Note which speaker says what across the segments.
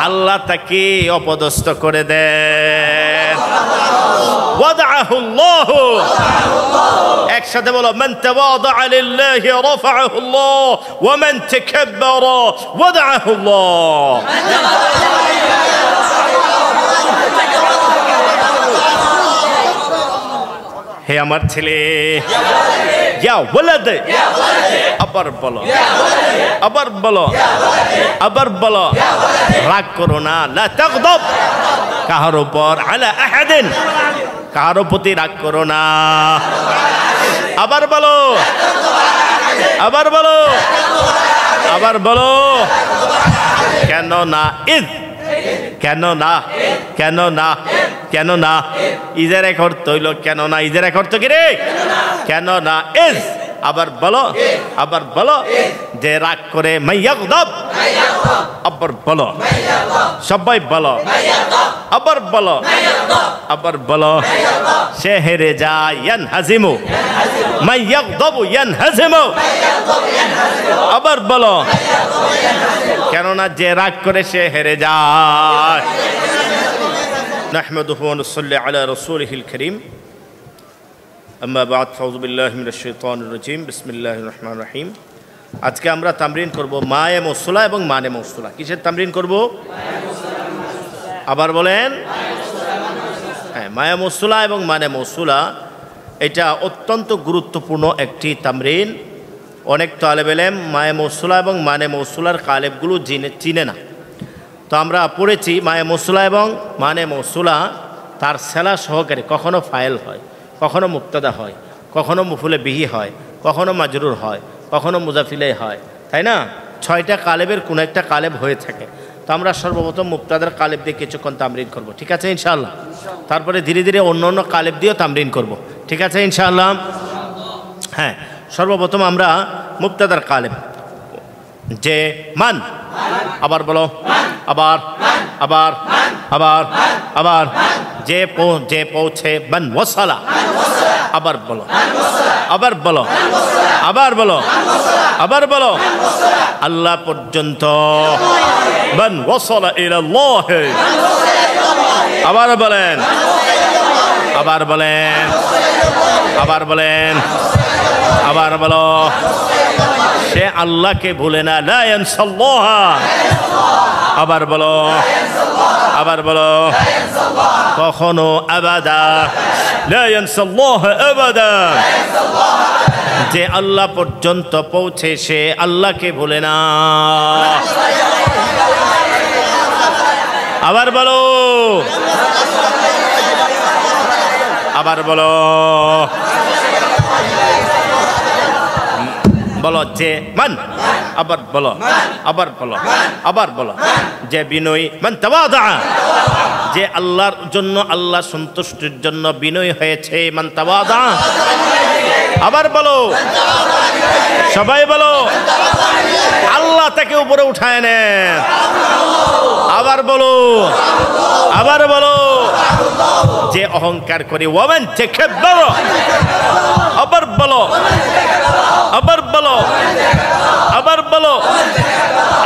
Speaker 1: আল্লাহ তাকে অপদস্থ করে দেন। ওয়াদাহুল্লাহ, একসাথে বলো, মান তাওয়াদাআ লিল্লাহি রাফাআহুল্লাহ ওয়া মান তাকাব্বারা ওয়াদাহুল্লাহ। হে আমার ছেলে, ইয়া ওয়ালাদ, আবার বলো, আবার বলো, আবার বলো, রাগ করো না। লা তাগদাব, কাহার উপর, আলা আহাদিন, কাহার প্রতি রাগ করো না। আবার বলো, আবার বলো, আবার বলো, কেন না, ইদ, কেন না, কেন না, কেন না, ইজের এক অর্থ হইল কেন না, ইজের এক অর্থ কি রে? কেন না, ইজ। আবার বলো, আবার বলো, যে রাগ করে, মাইয়াগদাব, আবার বলো, সবাই বলো, আবার বলো, আবার বলো, সে হেরে যায়, ইয়ানহাজিমু, মাইয়াগদাবু ইয়ানহাজিমু। আবার বলো, কেননা যে রাগ করে সে হেরে যায়। নাহমাদুহু ওয়া নুসাল্লি আলা রাসূলিহিল কারীম। আম্মা বা'দ, ফাউযু বিল্লাহি মিনাশ শাইতানির রাজীম। বিসমিল্লাহির রহমানির রহিম। আজকে আমরা তামরিন করব মায়ে মৌসুলা এবং মানে মৌসুলা। কিসের তামরিন করব? আবার বলেন। হ্যাঁ, মায়ে মৌসুলা এবং মানে মৌসুলা, এটা অত্যন্ত গুরুত্বপূর্ণ একটি তামরিন। অনেক তালেব ইলম মায়ে মৌসুলা এবং মানে মৌসুলার কালেবগুলো চিনে না। তো আমরা পড়েছি মায়ে মৌসুলা এবং মানে মৌসুলা তার সেলা সহকারে কখনো ফাইল হয়, কখনো মুক্তাদা হয়, কখনো মুফুলে বিহি হয়, কখনো মাজরুর হয়, কখনো মুজাফিলে হয়, তাই না? 6টা কালেবের কোনো একটা কালেব হয়ে থাকে। তো আমরা সর্বপ্রথম মুক্তাদার কালেব দিয়ে কিছুক্ষণ তামরিন করব, ঠিক আছে ইনশাআল্লাহ? তারপরে ধীরে ধীরে অন্য অন্য কালেব দিয়েও তামরিন করব, ঠিক আছে ইনশাআল্লাহ? হ্যাঁ, সর্বপ্রথম আমরা মুক্তাদার কালেব, যে মান, আবার বলো, আবার, আবার, আবার, আবার, যে পৌঁছে, মান ওয়াসালা, আবার বলো, আবার বলো, আবার বলো, আবার বলো, আল্লাহ পর্যন্ত, মান ওয়াসালা ইলাল্লাহ। আবার বলেন, আবার বলেন, আবার বলেন, আবার বলো, সে আল্লাহকে ভুলে না, লা ইয়ানসাল্লাহ। আবার বলো, আবার বলো, কখনো, আবাদা, লা ইয়ানসাল্লাহ আবাদা। যে আল্লাহ পর্যন্ত পৌঁছে সে আল্লাহকে ভুলে না। আবার বলো, আবার বলো, বলো, যে মান, আবার বলো, আবার বলো, আবার বলো, যে বিনয়ী, মান তাওয়াদা, যে আল্লাহর জন্য, আল্লাহ সন্তুষ্টির জন্য বিনয়ী হয়েছে, মান তাওয়াদা। আবার বলো, সবাই বলো, আল্লাহ তাকে উপরে উঠায় নেন। আবার বলো, আবার বলো, যে অহংকার করে, ওয়া মান তাকাব্বারা। আবার বলো, আবার বলো, আবার বলো,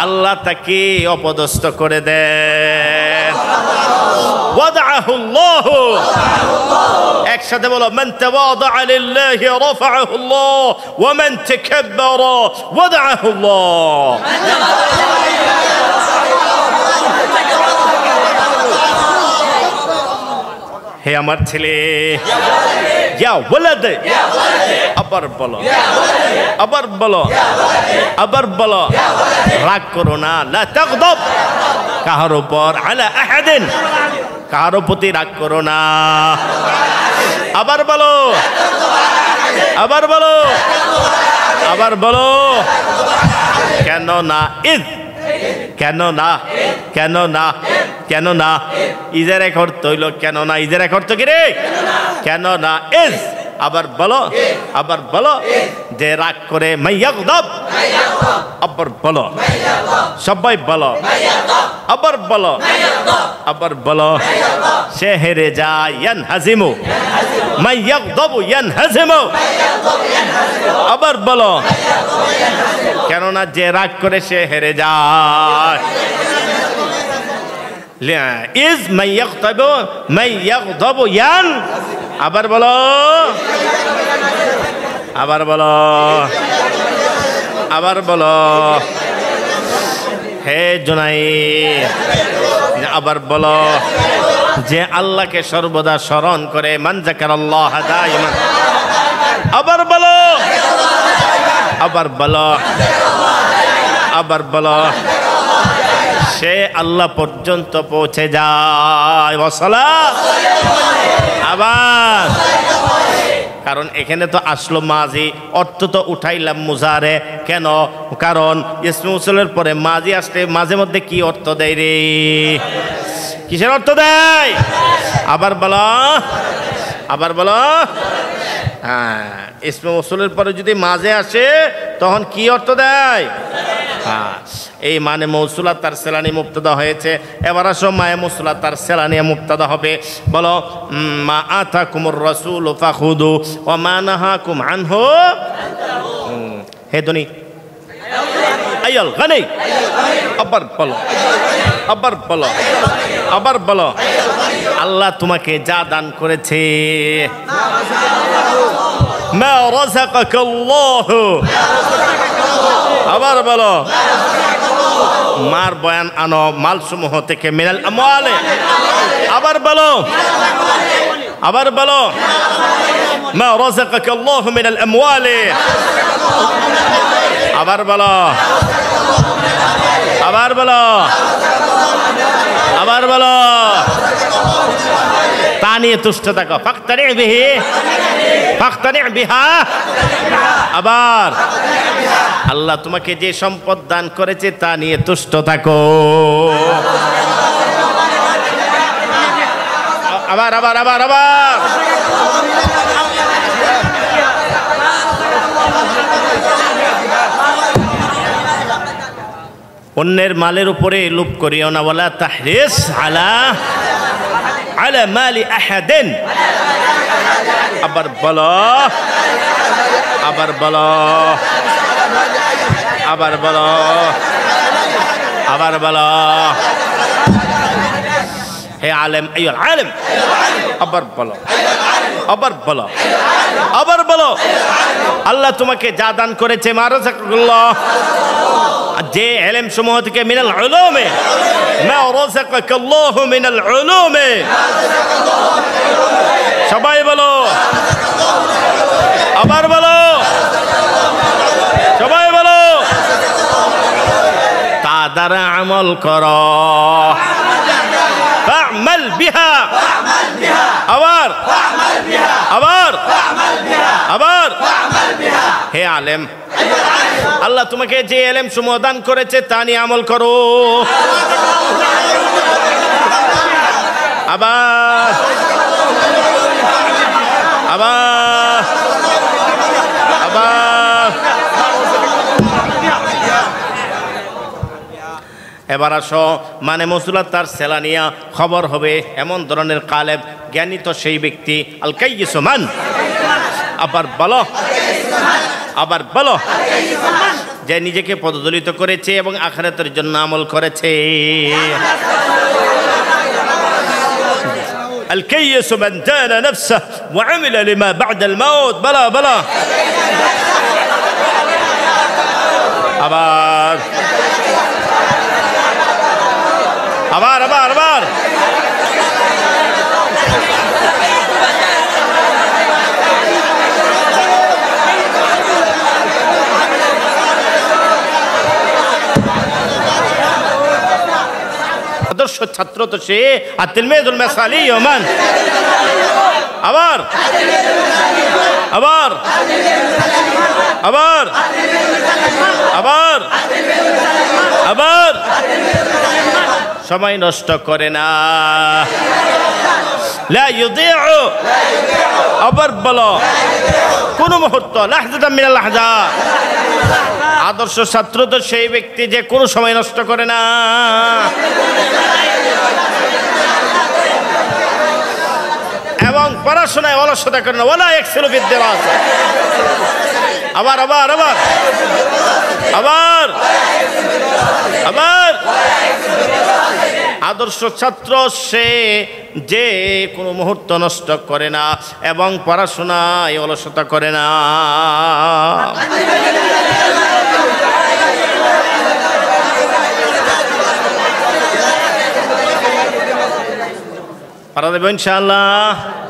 Speaker 1: আল্লাহ তাকে অপদস্থ করে দেন। ওয়াদাহুল্লাহ, একসাথে বলো, মান তাওয়াদাআ লিল্লাহি রাফাআহুল্লাহ ওয়া মান তাকাব্বারা ওয়াদাহুল্লাহ। হে আমার ছেলে, ইয়া ওয়ালাদ, আবার বলো, আবার বলো, আবার বলো, রাগ করো না। লা তাগদাব, কাহার উপর, আলা আহাদিন, কাহার প্রতি রাগ করো না। আবার বলো, আবার বলো, আবার বলো, কেন না, ইদ, কেন না, কেন না, কেন না, ইজের এক অর্থ হইল কেন না, ইজের এক অর্থ কি রে? কেন না, ইজ। আবার বলো, আবার বলো, যে রাগ করে, মাইয়াগদাব, আবার বলো, সবাই বলো, আবার বলো, আবার বলো, সে হেরে যায়, ইয়ানহাজিমু, মাইয়াগদাবু ইয়ানহাজিমু। আবার বলো, কেননা যে রাগ করে সে হেরে যায়। ইজ মাইয়াগদাবু ইয়ান, আবার বলো, আবার বলো, আবার বলো, হে জুনাই, আবার বলো, যে আল্লাহকে সর্বদা স্মরণ করে, মান যাকারাল্লাহ দাইমান, আবার বলো, আবার বলো, আবার বলো, সে আল্লাহ পর্যন্ত পৌঁছে যায়। আবার, কারণ এখানে তো আসলো মাজি, অর্থ তো উঠাইলাম মুজারে। কেন? কারণ ইসমে মৌসুলের পরে মাজি আসলে মাঝে মধ্যে কি অর্থ দেয় রে? কিসের অর্থ দেয়? আবার বলো, আবার বলো। হ্যাঁ, ইসমে মৌসুলের পরে যদি মাঝে আসে তখন কি অর্থ দেয়? হ্যাঁ, এই মানে মৌসুলা তার সেলানি মুবতাদা হয়েছে। এবার আসো মায়ে মৌসুলা তার সেলানিয়া মুবতাদা হবে। বলো, মা আতাকুমুর রাসূল ফাখুদু ওয়া মা নাহাকুম আনহু। হে ধনী, আইয়াল গানি, আবার বলো, আবার বলো, আবার বলো, আল্লাহ তোমাকে যা দান করেছে, মা রাযাকাকাল্লাহু, আবার বলো, মার বয়ান আনো মালসমূহ থেকে, মিনাল আমওয়ালে, আবার বলো, আবার বলো, মা রাযাকাকাল্লাহু মিনাল আমওয়ালে, আবার বলো, আবার বলো, আবার বলো, তা নিয়ে তুষ্ট থাকো। ফাক্তানি বিহি, ফাক্তানি বিহা, আবার আল্লাহ তোমাকে যে সম্পদ দান করেছে তা নিয়ে তুষ্ট থাকো। আবার আবার আবার আবার, অন্যের মালের উপরে লোভ করিও না। ওয়ালা তাহরিস আলা আলা মালি আহাদিন, আবার বলো, আবার বলো, আবার বলো, আবার বলো, হে আলেম, আইয়ুল আলেম, আবার বলো, আবার বলো, আবার বলো, আল্লাহ তোমাকে যা দান করেছে, মা রাযাকাকাল্লাহ, যে ইলম সমূহ থেকে, মিনাল উলুমে, মা রাযাকাকাল্লাহু মিনাল উলুমে, সবাই বলো, আবার বলো, সবাই বলো, তা দ্বারা আমল করো। ফা'মাল বিহা, আবার, আবার, আবার, হে আলেম, আল্লাহ তোমাকে যে ইলম সমূহ দান করেছে তা নিয়ে আমল করো। আবার, আবার, আবার, এবার আসো মানে মৌসুলাত তার সেলানিয়া খবর হবে এমন ধরনের কালেব জ্ঞানী তো সেই ব্যক্তি, আল কাইয়িসু মান, আবার বলো, আবার বলো, যে নিজেকে পদদলিত করেছে এবং আখিরাতের জন্য আমল করেছে। আল কাইয়িসু মান দানা নাফসাহু ওয়া আমিলা লিমা বা'দাল মাউত, বলো বলো, আবার, আবার, আবার, আবার, আদর্শ ছাত্র তো সে, আর তিলমিজুল মিসালি মান, আবার, আবার, আবার, আবার, আবার, সময় নষ্ট করে না, লা ইউদিউ, আবার বলো, কোন মুহূর্ত, লাহজাতাম মিনাল লাহজাত, আদর্শ ছাত্র তো সেই ব্যক্তি যে কোনো সময় নষ্ট করে না। এবং পড়াশোনায় অলসতা করে না, ওয়ালা ইয়াকসিরু বিদ্দিরাসা, আবার, আবার, আবার, আবার, আবার, আদর্শ ছাত্র সে যে কোনো মুহূর্ত নষ্ট করে না এবং পড়াশোনায় অলসতা করে না। পারা দেব ইনশাআল্লাহ।